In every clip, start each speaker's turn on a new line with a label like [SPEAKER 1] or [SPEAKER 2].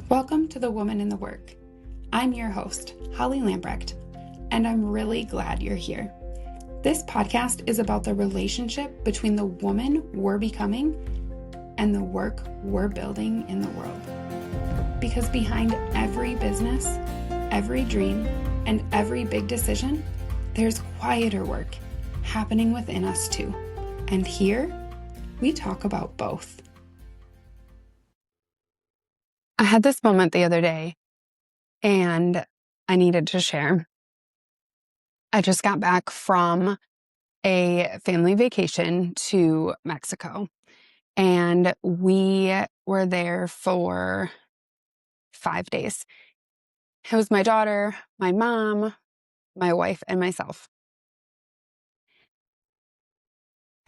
[SPEAKER 1] Welcome to The Woman in the Work. I'm your host, Holly Lambrecht, and I'm really glad you're here. This podcast is about the relationship between the woman we're becoming and the work we're building in the world. Because behind every business, every dream, and every big decision, there's quieter work happening within us too. And here, we talk about both. I had this moment the other day, and I needed to share. I just got back from a family vacation to Mexico, and we were there for 5 days. It was my daughter, my mom, my wife, and myself.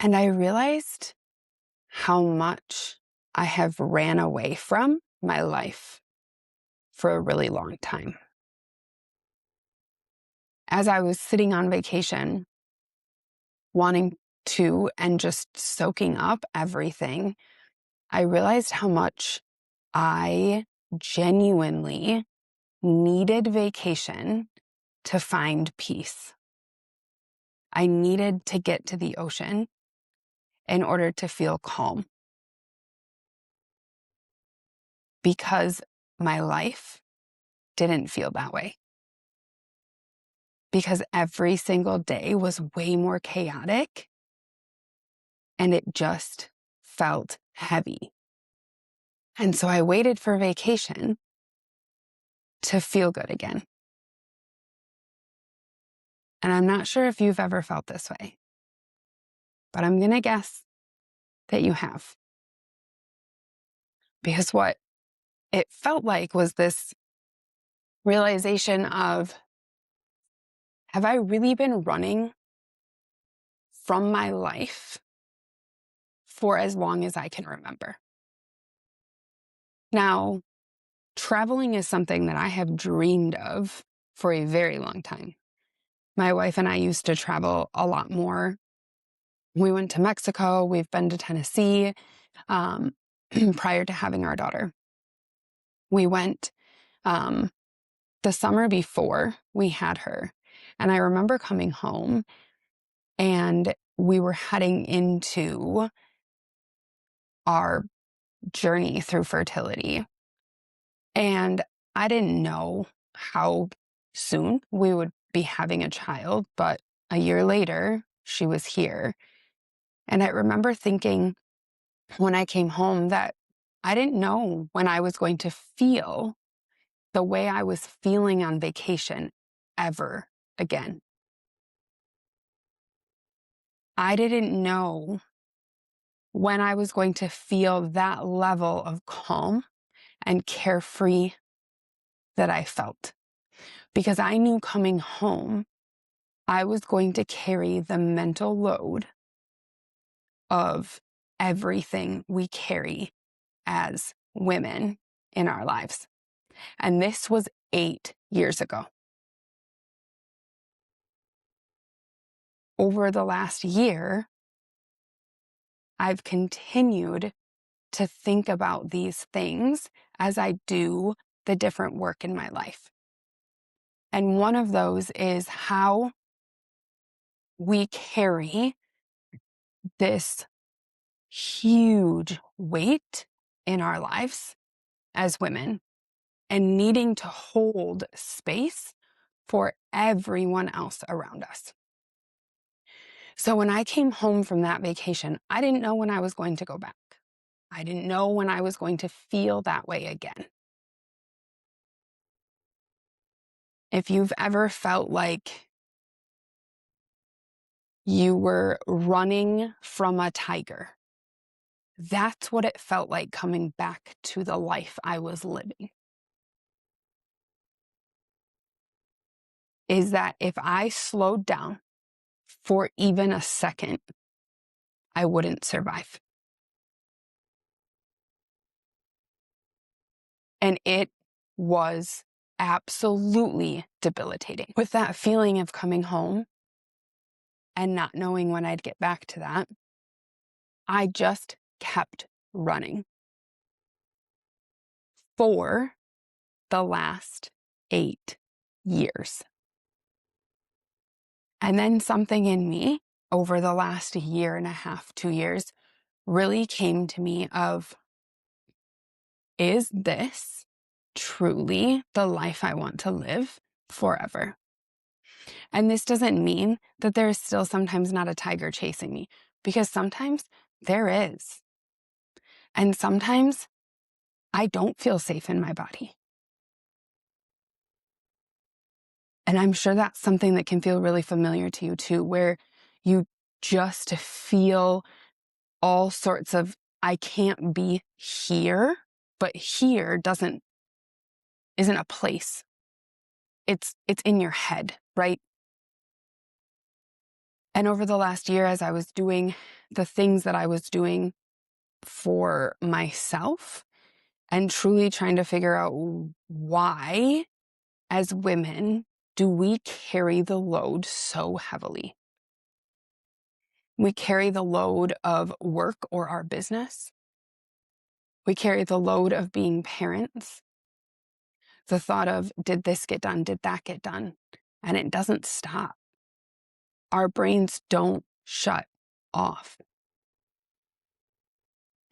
[SPEAKER 1] And I realized how much I have ran away from my life for a really long time. As I was sitting on vacation, wanting to and just soaking up everything, I realized how much I genuinely needed vacation to find peace. I needed to get to the ocean in order to feel calm. Because my life didn't feel that way. Because every single day was way more chaotic and it just felt heavy. And so I waited for vacation to feel good again. And I'm not sure if you've ever felt this way, but I'm going to guess that you have. Because what it felt like was this realization of, have I really been running from my life for as long as I can remember? Now, traveling is something that I have dreamed of for a very long time. My wife and I used to travel a lot more. We went to Mexico. We've been to Tennessee prior to having our daughter. We went the summer before we had her. And I remember coming home and we were heading into our journey through fertility. And I didn't know how soon we would be having a child, but a year later, she was here. And I remember thinking when I came home that I didn't know when I was going to feel the way I was feeling on vacation ever again. I didn't know when I was going to feel that level of calm and carefree that I felt. Because I knew coming home, I was going to carry the mental load of everything we carry as women in our lives. And this was 8 years ago. Over the last year, I've continued to think about these things as I do the different work in my life. And one of those is how we carry this huge weight in our lives as women and needing to hold space for everyone else around us. So when I came home from that vacation, I didn't know when I was going to go back. I didn't know when I was going to feel that way again. If you've ever felt like you were running from a tiger, that's what it felt like coming back to the life I was living. Is that if I slowed down for even a second, I wouldn't survive. And it was absolutely debilitating. With that feeling of coming home and not knowing when I'd get back to that, I just kept running for the last 8 years. And then something in me over the last year and a half, 2 years, really came to me of, is this truly the life I want to live forever? And this doesn't mean that there is still sometimes not a tiger chasing me, because sometimes there is. And sometimes I don't feel safe in my body. And I'm sure that's something that can feel really familiar to you too, where you just feel all sorts of, I can't be here, but here isn't a place. It's in your head, right? And over the last year, as I was doing the things that I was doing for myself and truly trying to figure out why, as women, do we carry the load so heavily? We carry the load of work or our business. We carry the load of being parents. The thought of, did this get done? Did that get done? And it doesn't stop. Our brains don't shut off.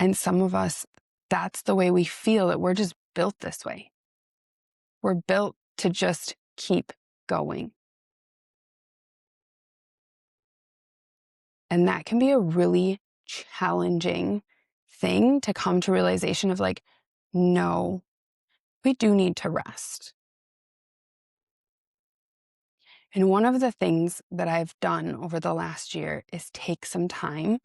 [SPEAKER 1] And some of us, that's the way we feel it. We're just built this way. We're built to just keep going. And that can be a really challenging thing to come to realization of, like, no, we do need to rest. And one of the things that I've done over the last year is take some time,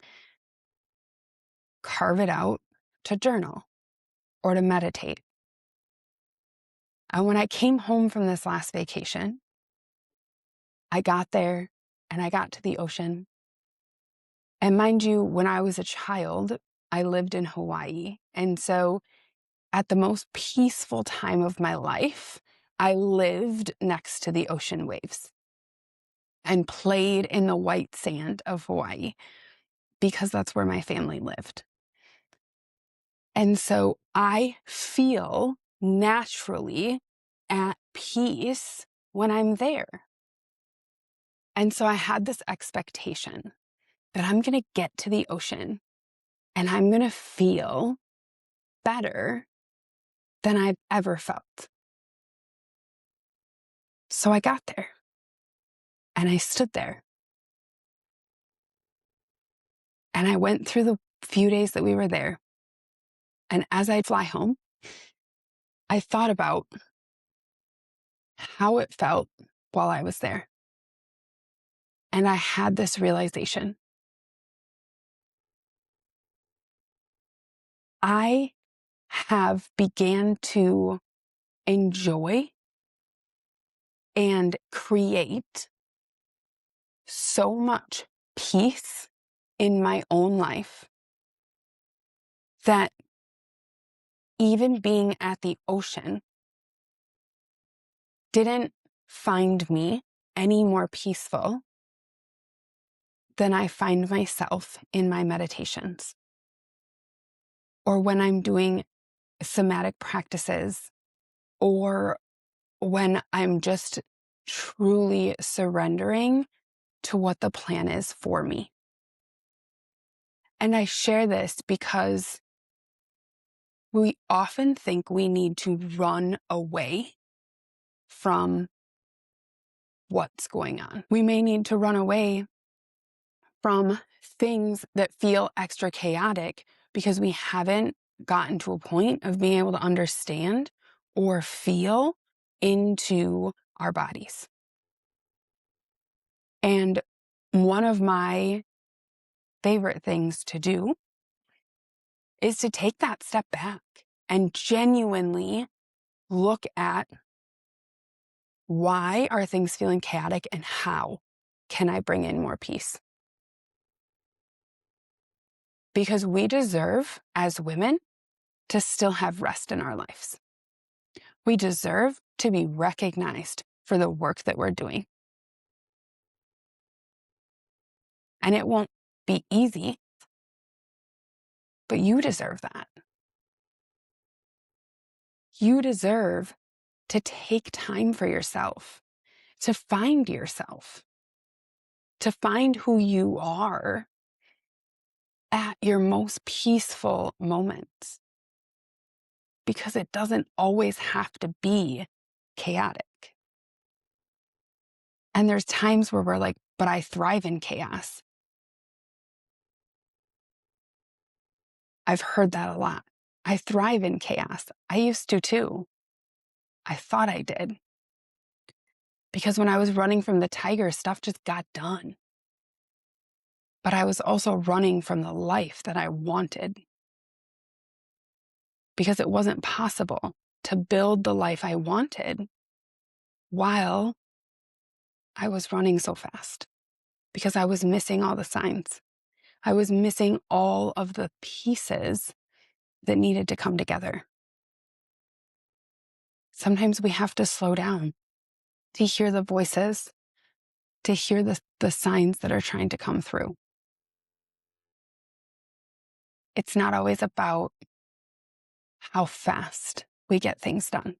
[SPEAKER 1] carve it out to journal or to meditate. And when I came home from this last vacation, I got there and I got to the ocean. And mind you, when I was a child, I lived in Hawaii. And so at the most peaceful time of my life, I lived next to the ocean waves and played in the white sand of Hawaii because that's where my family lived. And so I feel naturally at peace when I'm there. And so I had this expectation that I'm going to get to the ocean and I'm going to feel better than I've ever felt. So I got there and I stood there and I went through the few days that we were there. And as I fly home, I thought about how it felt while I was there. And I had this realization. I have began to enjoy and create so much peace in my own life that even being at the ocean didn't find me any more peaceful than I find myself in my meditations or when I'm doing somatic practices or when I'm just truly surrendering to what the plan is for me. And I share this because we often think we need to run away from what's going on. We may need to run away from things that feel extra chaotic because we haven't gotten to a point of being able to understand or feel into our bodies. And one of my favorite things to do is to take that step back and genuinely look at, why are things feeling chaotic and how can I bring in more peace? Because we deserve, as women, to still have rest in our lives. We deserve to be recognized for the work that we're doing. And it won't be easy, but you deserve that. You deserve to take time for yourself, to find who you are at your most peaceful moments. Because it doesn't always have to be chaotic. And there's times where we're like, but I thrive in chaos. I've heard that a lot. I thrive in chaos. I used to too. I thought I did. Because when I was running from the tiger, stuff just got done. But I was also running from the life that I wanted. Because it wasn't possible to build the life I wanted while I was running so fast. Because I was missing all the signs. I was missing all of the pieces that needed to come together. Sometimes we have to slow down to hear the voices, to hear the signs that are trying to come through. It's not always about how fast we get things done,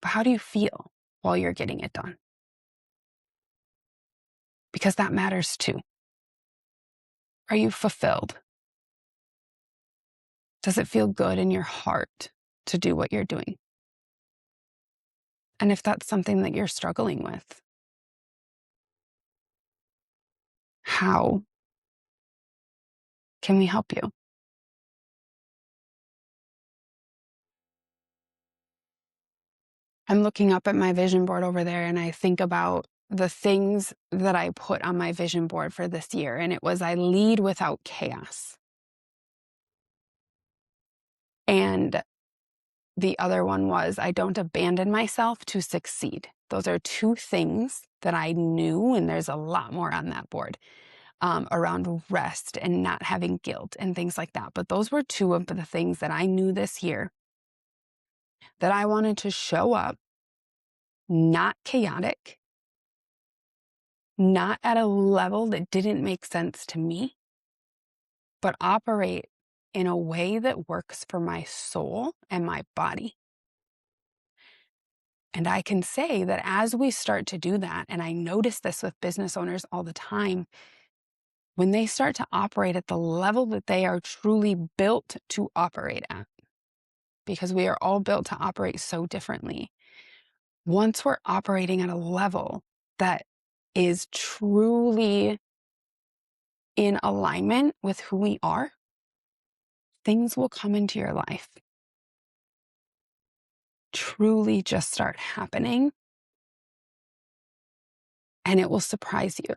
[SPEAKER 1] but how do you feel while you're getting it done? Because that matters too. Are you fulfilled? Does it feel good in your heart to do what you're doing? And if that's something that you're struggling with, how can we help you? I'm looking up at my vision board over there and I think about the things that I put on my vision board for this year. And it was, I lead without chaos. And the other one was, I don't abandon myself to succeed. Those are two things that I knew, and there's a lot more on that board around rest and not having guilt and things like that. But those were two of the things that I knew this year that I wanted to show up, not chaotic, not at a level that didn't make sense to me, but operate in a way that works for my soul and my body. And I can say that as we start to do that, and I notice this with business owners all the time, when they start to operate at the level that they are truly built to operate at, because we are all built to operate so differently. Once we're operating at a level that is truly in alignment with who we are, things will come into your life. Truly just start happening. And it will surprise you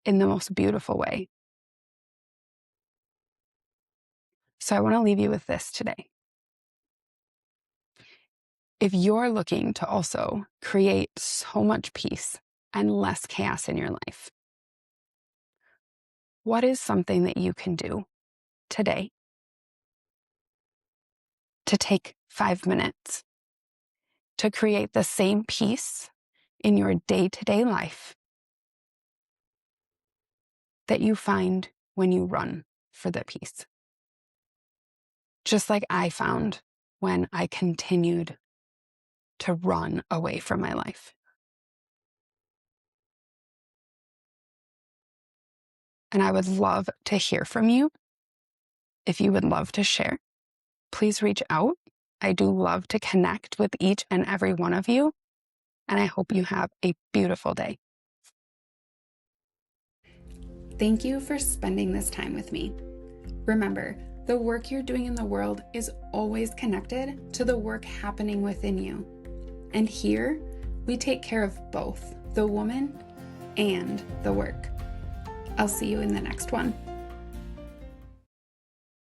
[SPEAKER 1] in the most beautiful way. So I want to leave you with this today. If you're looking to also create so much peace and less chaos in your life, what is something that you can do today to take 5 minutes to create the same peace in your day-to-day life that you find when you run for the peace? Just like I found when I continued to run away from my life. And I would love to hear from you. If you would love to share, please reach out. I do love to connect with each and every one of you. And I hope you have a beautiful day. Thank you for spending this time with me. Remember, the work you're doing in the world is always connected to the work happening within you. And here, we take care of both the woman and the work. I'll see you in the next one.